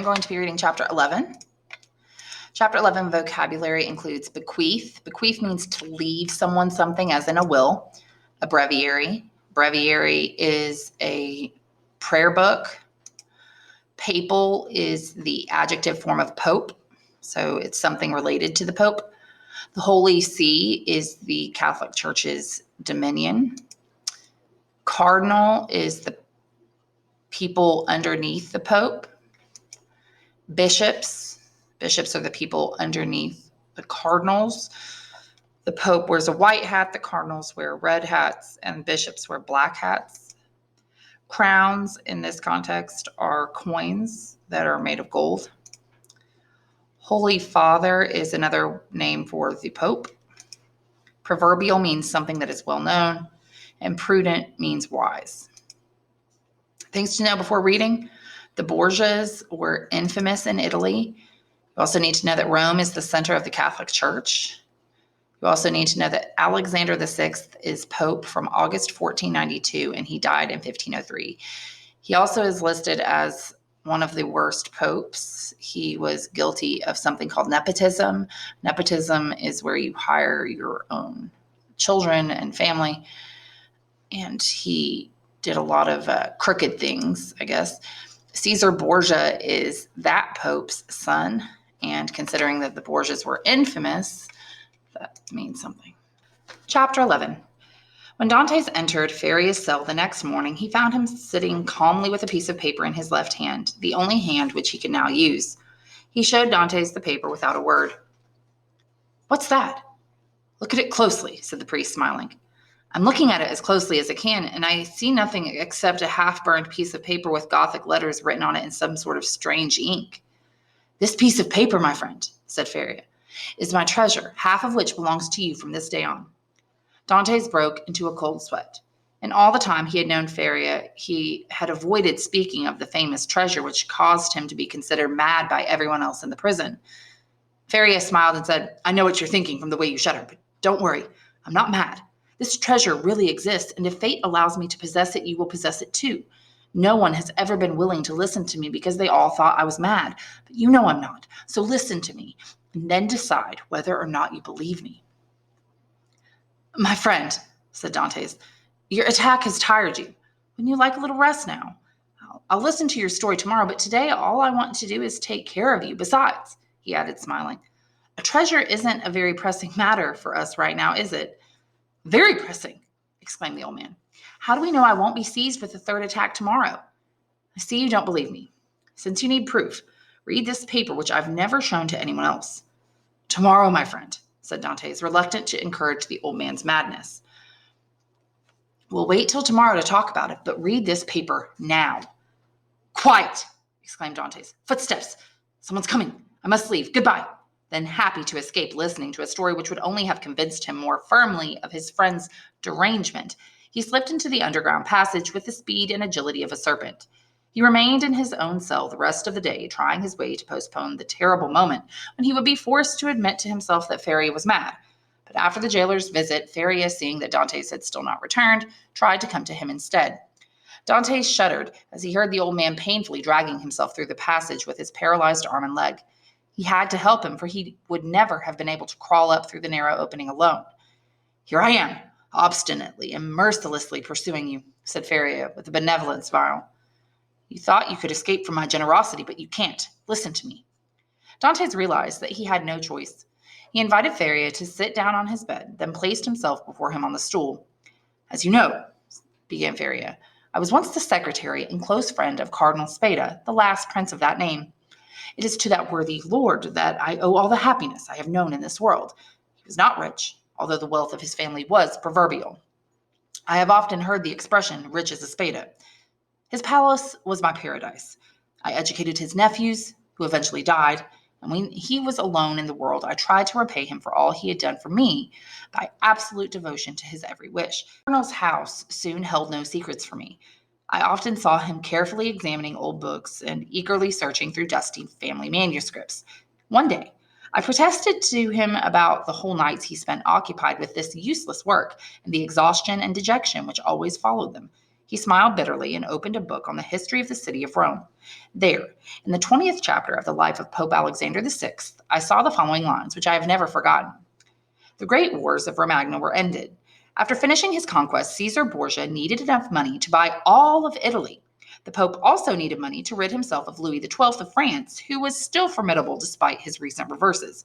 I'm going to be reading chapter 11. Chapter 11 vocabulary includes bequeath. Bequeath means to leave someone something, as in a will. A breviary. Breviary is a prayer book. Papal is the adjective form of pope, so it's something related to the pope. The Holy See is the Catholic Church's dominion. Cardinal is the people underneath the pope. Bishops are the people underneath the cardinals. The pope wears a white hat, the cardinals wear red hats, and bishops wear black hats. Crowns in this context are coins that are made of gold. Holy Father is another name for the pope. Proverbial means something that is well known, and prudent means wise. Things to know before reading: the Borgias were infamous in Italy. You also need to know that Rome is the center of the Catholic Church. You also need to know that Alexander VI is Pope from August 1492, and he died in 1503. He also is listed as one of the worst popes. He was guilty of something called nepotism. Nepotism is where you hire your own children and family, and he did a lot of crooked things, I guess. Caesar Borgia is that pope's son, and considering that the Borgias were infamous, that means something. Chapter 11. When Dantes entered Faria's cell the next morning, he found him sitting calmly with a piece of paper in his left hand, the only hand which he could now use. He showed Dantes the paper without a word. "What's that?" "Look at it closely," said the priest, smiling. "I'm looking at it as closely as I can, and I see nothing except a half-burned piece of paper with Gothic letters written on it in some sort of strange ink." "This piece of paper, my friend," said Faria, "is my treasure, half of which belongs to you from this day on." Dantes broke into a cold sweat. In all the time he had known Faria, he had avoided speaking of the famous treasure which caused him to be considered mad by everyone else in the prison. Faria smiled and said, "I know what you're thinking from the way you shudder, but don't worry, I'm not mad. This treasure really exists, and if fate allows me to possess it, you will possess it too. No one has ever been willing to listen to me because they all thought I was mad, but you know I'm not. So listen to me, and then decide whether or not you believe me." "My friend," said Dantes, "your attack has tired you. Wouldn't you like a little rest now? I'll listen to your story tomorrow, but today all I want to do is take care of you. Besides," he added, smiling, "a treasure isn't a very pressing matter for us right now, is it?" "Very pressing," exclaimed the old man. "How do we know I won't be seized with a third attack tomorrow?" "I see you don't believe me. Since you need proof, read this paper which I've never shown to anyone else." "Tomorrow, my friend," said Dantes, reluctant to encourage the old man's madness. "We'll wait till tomorrow to talk about it, but read this paper now." "Quiet!" exclaimed Dantes. "Footsteps! Someone's coming. I must leave. Goodbye." Then, happy to escape listening to a story which would only have convinced him more firmly of his friend's derangement, he slipped into the underground passage with the speed and agility of a serpent. He remained in his own cell the rest of the day, trying his way to postpone the terrible moment when he would be forced to admit to himself that Faria was mad. But after the jailer's visit, Faria, seeing that Dantes had still not returned, tried to come to him instead. Dantes shuddered as he heard the old man painfully dragging himself through the passage with his paralyzed arm and leg. He had to help him, for he would never have been able to crawl up through the narrow opening alone. "Here I am, obstinately and mercilessly pursuing you," said Faria with a benevolent smile. "You thought you could escape from my generosity, but you can't. Listen to me." Dantes realized that he had no choice. He invited Faria to sit down on his bed, then placed himself before him on the stool. "As you know," began Faria, "I was once the secretary and close friend of Cardinal Spada, the last prince of that name. It is to that worthy lord that I owe all the happiness I have known in this world. He was not rich, although the wealth of his family was proverbial. I have often heard the expression, rich as a Spada. His palace was my paradise. I educated his nephews, who eventually died, and when he was alone in the world, I tried to repay him for all he had done for me by absolute devotion to his every wish. The Cardinal's house soon held no secrets for me. I often saw him carefully examining old books and eagerly searching through dusty family manuscripts. One day, I protested to him about the whole nights he spent occupied with this useless work and the exhaustion and dejection which always followed them. He smiled bitterly and opened a book on the history of the city of Rome. There, in the 20th chapter of the life of Pope Alexander VI, I saw the following lines, which I have never forgotten. The great wars of Romagna were ended. After finishing his conquest, Caesar Borgia needed enough money to buy all of Italy. The Pope also needed money to rid himself of Louis XII of France, who was still formidable despite his recent reverses.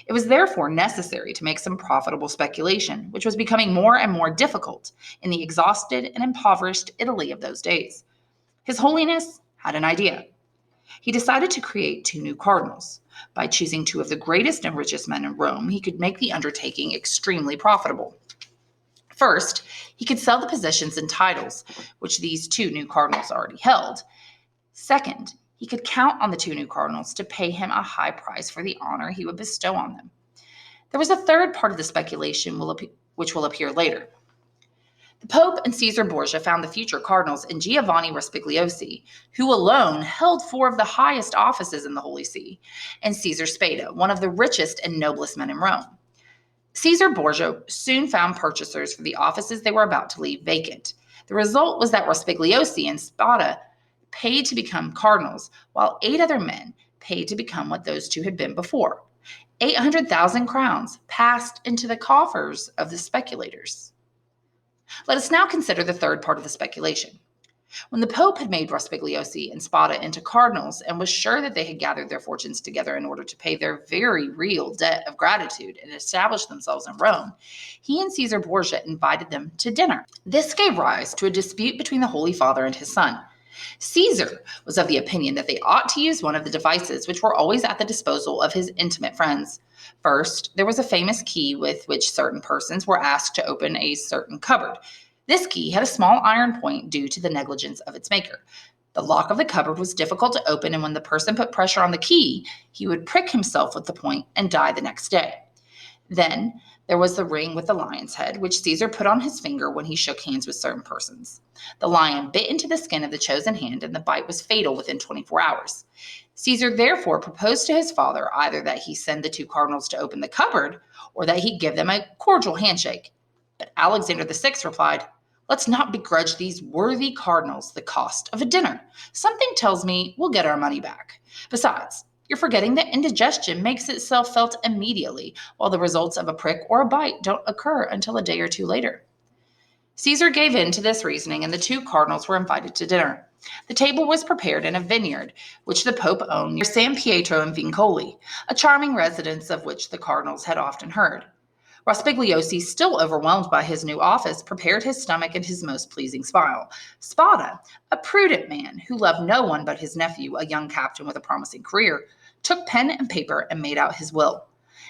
It was therefore necessary to make some profitable speculation, which was becoming more and more difficult in the exhausted and impoverished Italy of those days. His Holiness had an idea. He decided to create 2 new cardinals. By choosing 2 of the greatest and richest men in Rome, he could make the undertaking extremely profitable. First, he could sell the positions and titles, which these 2 new cardinals already held. Second, he could count on the 2 new cardinals to pay him a high price for the honor he would bestow on them. There was a third part of the speculation which will appear later. The Pope and Caesar Borgia found the future cardinals in Giovanni Rospigliosi, who alone held 4 of the highest offices in the Holy See, and Caesar Spada, one of the richest and noblest men in Rome. Caesar Borgia soon found purchasers for the offices they were about to leave vacant. The result was that Rospigliosi and Spada paid to become cardinals, while 8 other men paid to become what those 2 had been before. 800,000 crowns passed into the coffers of the speculators. Let us now consider the third part of the speculation. When the Pope had made Rospigliosi and Spada into cardinals and was sure that they had gathered their fortunes together in order to pay their very real debt of gratitude and establish themselves in Rome, he and Caesar Borgia invited them to dinner. This gave rise to a dispute between the Holy Father and his son. Caesar was of the opinion that they ought to use one of the devices which were always at the disposal of his intimate friends. First, there was a famous key with which certain persons were asked to open a certain cupboard. This key had a small iron point due to the negligence of its maker. The lock of the cupboard was difficult to open, and when the person put pressure on the key, he would prick himself with the point and die the next day. Then there was the ring with the lion's head, which Caesar put on his finger when he shook hands with certain persons. The lion bit into the skin of the chosen hand, and the bite was fatal within 24 hours. Caesar therefore proposed to his father either that he send the 2 cardinals to open the cupboard, or that he give them a cordial handshake. But Alexander VI replied, "Let's not begrudge these worthy cardinals the cost of a dinner. Something tells me we'll get our money back. Besides, you're forgetting that indigestion makes itself felt immediately, while the results of a prick or a bite don't occur until a day or 2 later." Caesar gave in to this reasoning, and the 2 cardinals were invited to dinner. The table was prepared in a vineyard, which the Pope owned near San Pietro in Vincoli, a charming residence of which the cardinals had often heard. Rospigliosi, still overwhelmed by his new office, prepared his stomach in his most pleasing smile. Spada, a prudent man who loved no one but his nephew, a young captain with a promising career, took pen and paper and made out his will.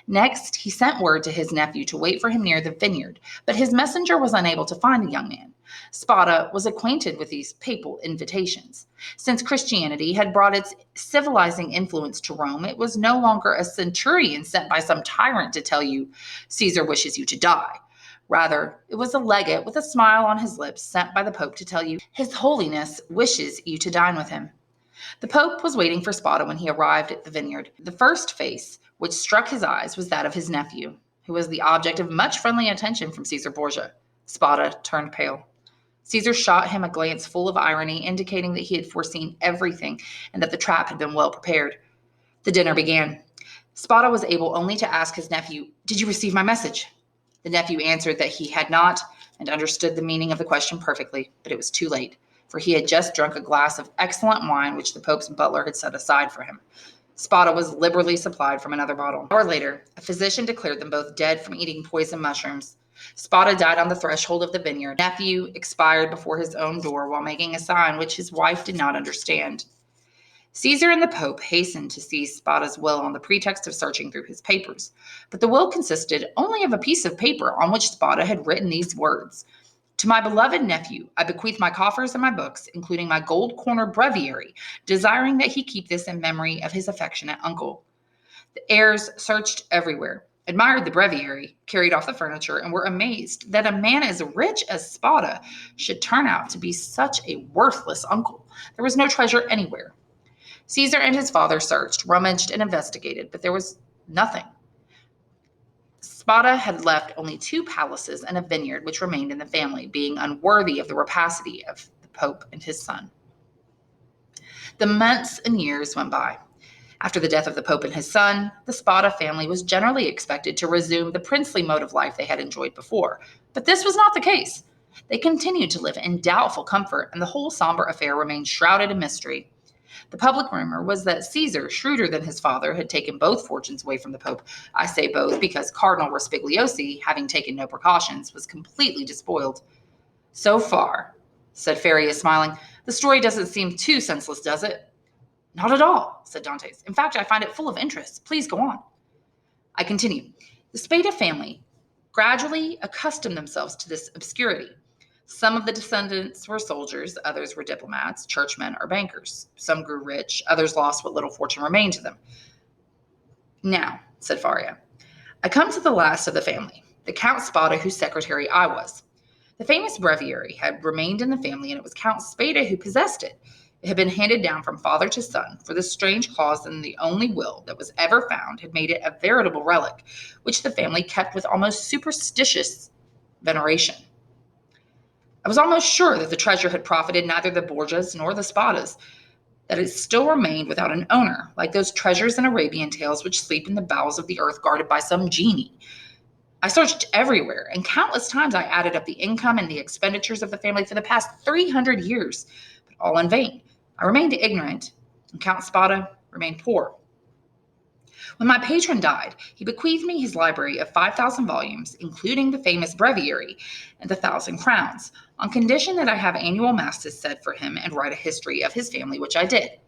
Next, he sent word to his nephew to wait for him near the vineyard, but his messenger was unable to find the young man. Spada was acquainted with these papal invitations. Since Christianity had brought its civilizing influence to Rome, it was no longer a centurion sent by some tyrant to tell you, "Caesar wishes you to die." Rather, it was a legate with a smile on his lips sent by the Pope to tell you, "His Holiness wishes you to dine with him." The Pope was waiting for Spada when he arrived at the vineyard. The first face which struck his eyes was that of his nephew, who was the object of much friendly attention from Caesar Borgia. Spada turned pale. Caesar shot him a glance full of irony, indicating that he had foreseen everything and that the trap had been well prepared. The dinner began. Spada was able only to ask his nephew, "Did you receive my message?" The nephew answered that he had not, and understood the meaning of the question perfectly, but it was too late, for he had just drunk a glass of excellent wine which the Pope's butler had set aside for him. Spada was liberally supplied from another bottle. An hour later, a physician declared them both dead from eating poison mushrooms. Spada died on the threshold of the vineyard. Nephew expired before his own door while making a sign which his wife did not understand. Caesar and the Pope hastened to seize Spada's will on the pretext of searching through his papers, but the will consisted only of a piece of paper on which Spada had written these words: "To my beloved nephew, I bequeath my coffers and my books, including my gold-cornered breviary, desiring that he keep this in memory of his affectionate uncle." The heirs searched everywhere, admired the breviary, carried off the furniture, and were amazed that a man as rich as Spada should turn out to be such a worthless uncle. There was no treasure anywhere. Caesar and his father searched, rummaged, and investigated, but there was nothing. Spada had left only 2 palaces and a vineyard which remained in the family, being unworthy of the rapacity of the Pope and his son. The months and years went by. After the death of the Pope and his son, the Spada family was generally expected to resume the princely mode of life they had enjoyed before. But this was not the case. They continued to live in doubtful comfort, and the whole somber affair remained shrouded in mystery. The public rumor was that Caesar, shrewder than his father, had taken both fortunes away from the Pope. I say both because Cardinal Rospigliosi, having taken no precautions, was completely despoiled. So far, said Faria, smiling, the story doesn't seem too senseless, does it? Not at all, said Dantes. In fact, I find it full of interest. Please go on. I continue. The Spada family gradually accustomed themselves to this obscurity. Some of the descendants were soldiers, others were diplomats, churchmen, or bankers. Some grew rich, others lost what little fortune remained to them. Now, said Faria, I come to the last of the family, the Count Spada whose secretary I was. The famous breviary had remained in the family, and it was Count Spada who possessed it. It had been handed down from father to son, for the strange clause in the only will that was ever found had made it a veritable relic, which the family kept with almost superstitious veneration. I was almost sure that the treasure had profited neither the Borgias nor the Spadas, that it still remained without an owner, like those treasures in Arabian tales which sleep in the bowels of the earth guarded by some genie. I searched everywhere, and countless times I added up the income and the expenditures of the family for the past 300 years, but all in vain. I remained ignorant, and Count Spada remained poor. When my patron died, he bequeathed me his library of 5,000 volumes, including the famous breviary and the 1,000 crowns, on condition that I have annual masses said for him and write a history of his family, which I did.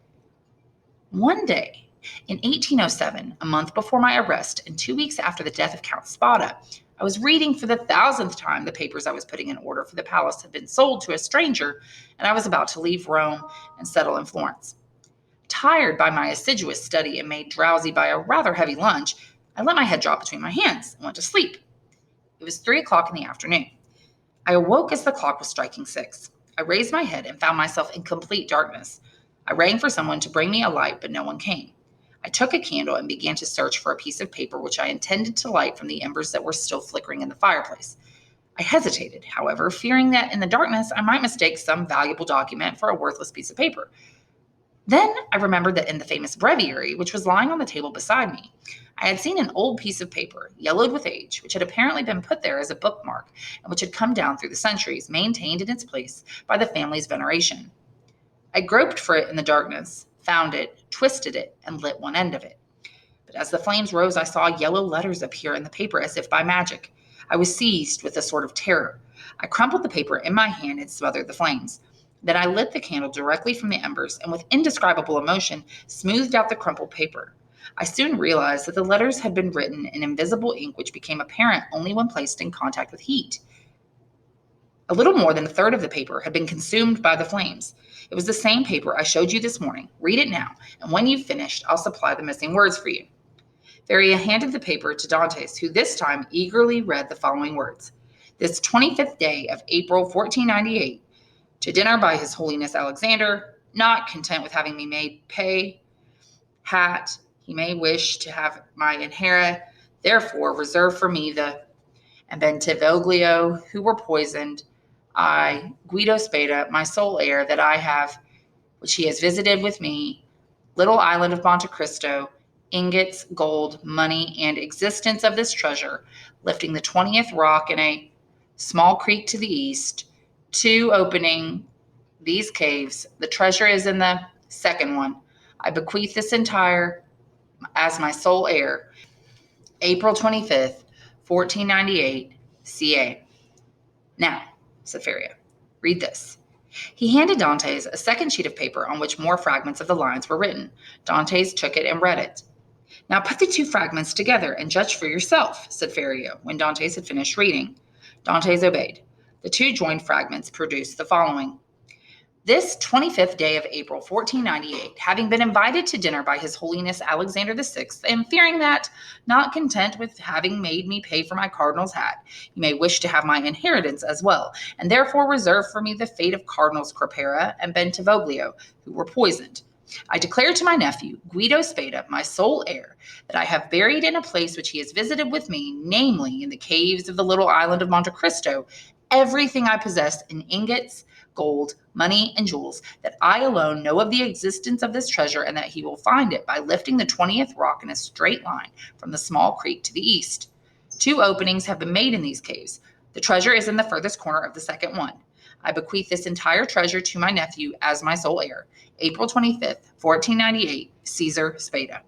One day, in 1807, a month before my arrest and 2 weeks after the death of Count Spada, I was reading for the 1,000th time the papers I was putting in order for the palace had been sold to a stranger, and I was about to leave Rome and settle in Florence. Tired by my assiduous study and made drowsy by a rather heavy lunch, I let my head drop between my hands and went to sleep. It was 3 o'clock in the afternoon. I awoke as the clock was striking 6. I raised my head and found myself in complete darkness. I rang for someone to bring me a light, but no one came. I took a candle and began to search for a piece of paper which I intended to light from the embers that were still flickering in the fireplace. I hesitated, however, fearing that in the darkness I might mistake some valuable document for a worthless piece of paper. Then I remembered that in the famous breviary, which was lying on the table beside me, I had seen an old piece of paper, yellowed with age, which had apparently been put there as a bookmark, and which had come down through the centuries, maintained in its place by the family's veneration. I groped for it in the darkness, found it, twisted it, and lit one end of it. But as the flames rose, I saw yellow letters appear in the paper as if by magic. I was seized with a sort of terror. I crumpled the paper in my hand and smothered the flames. Then I lit the candle directly from the embers and with indescribable emotion smoothed out the crumpled paper. I soon realized that the letters had been written in invisible ink which became apparent only when placed in contact with heat. A little more than a third of the paper had been consumed by the flames. It was the same paper I showed you this morning. Read it now, and when you've finished, I'll supply the missing words for you. Faria handed the paper to Dantes, who this time eagerly read the following words. This 25th day of April 1498, to dinner by His Holiness Alexander, not content with having me made pay hat, he may wish to have my inherit, therefore reserve for me the and Bentivoglio, who were poisoned, I, Guido Spada, my sole heir, that I have, which he has visited with me, little island of Monte Cristo, ingots, gold, money, and existence of this treasure, lifting the 20th rock in a small creek to the east, 2 opening these caves. The treasure is in the second one. I bequeath this entire as my sole heir, April 25th, 1498, CA. Now, said Faria, read this. He handed Dantes a second sheet of paper on which more fragments of the lines were written. Dantes took it and read it. Now put the 2 fragments together and judge for yourself, said Faria, when Dantes had finished reading. Dantes obeyed. The 2 joined fragments produced the following. This 25th day of April, 1498, having been invited to dinner by His Holiness Alexander VI, and fearing that, not content with having made me pay for my cardinal's hat, you may wish to have my inheritance as well, and therefore reserve for me the fate of Cardinals Crapera and Bentivoglio, who were poisoned. I declare to my nephew, Guido Spada, my sole heir, that I have buried in a place which he has visited with me, namely in the caves of the little island of Monte Cristo, everything I possess in ingots, gold, money, and jewels, that I alone know of the existence of this treasure, and that he will find it by lifting the 20th rock in a straight line from the small creek to the east. 2 openings have been made in these caves. The treasure is in the furthest corner of the second one. I bequeath this entire treasure to my nephew as my sole heir. April 25th, 1498, Caesar Spada.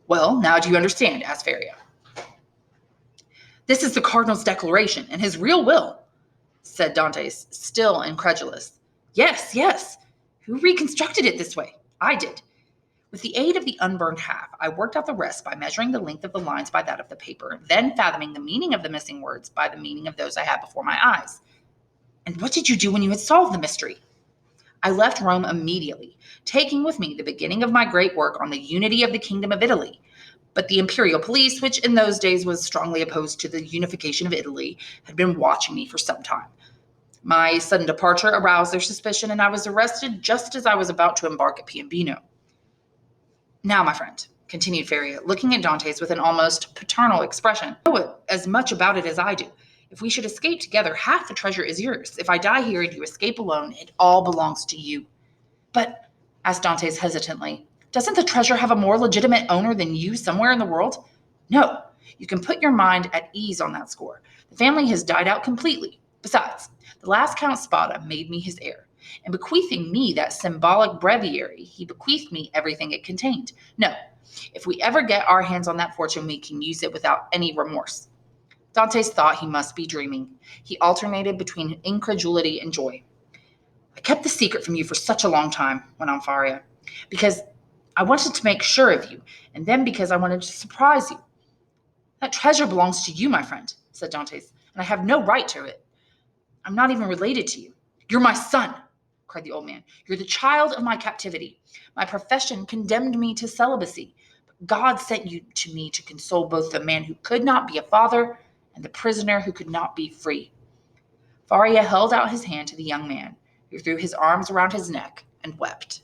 Well, now do you understand? Asked Faria. This is the cardinal's declaration and his real will, said Dantes, still incredulous. Yes, yes. Who reconstructed it this way? I did. With the aid of the unburned half, I worked out the rest by measuring the length of the lines by that of the paper, then fathoming the meaning of the missing words by the meaning of those I had before my eyes. And what did you do when you had solved the mystery? I left Rome immediately, taking with me the beginning of my great work on the unity of the Kingdom of Italy. But the imperial police, which in those days was strongly opposed to the unification of Italy, had been watching me for some time. My sudden departure aroused their suspicion, and I was arrested just as I was about to embark at Piombino. Now, my friend, continued Faria, looking at Dantes with an almost paternal expression, you know as much about it as I do. If we should escape together, half the treasure is yours. If I die here and you escape alone, it all belongs to you. But, asked Dantes hesitantly, doesn't the treasure have a more legitimate owner than you somewhere in the world? No, you can put your mind at ease on that score. The family has died out completely. Besides, the last Count Spada made me his heir. And bequeathing me that symbolic breviary, he bequeathed me everything it contained. No, if we ever get our hands on that fortune, we can use it without any remorse. Dantes thought he must be dreaming. He alternated between incredulity and joy. I kept the secret from you for such a long time, went on Faria, because I wanted to make sure of you, and then because I wanted to surprise you. That treasure belongs to you, my friend, said Dantes, and I have no right to it. I'm not even related to you. You're my son, cried the old man. You're the child of my captivity. My profession condemned me to celibacy, but God sent you to me to console both the man who could not be a father and the prisoner who could not be free. Faria held out his hand to the young man, who threw his arms around his neck and wept.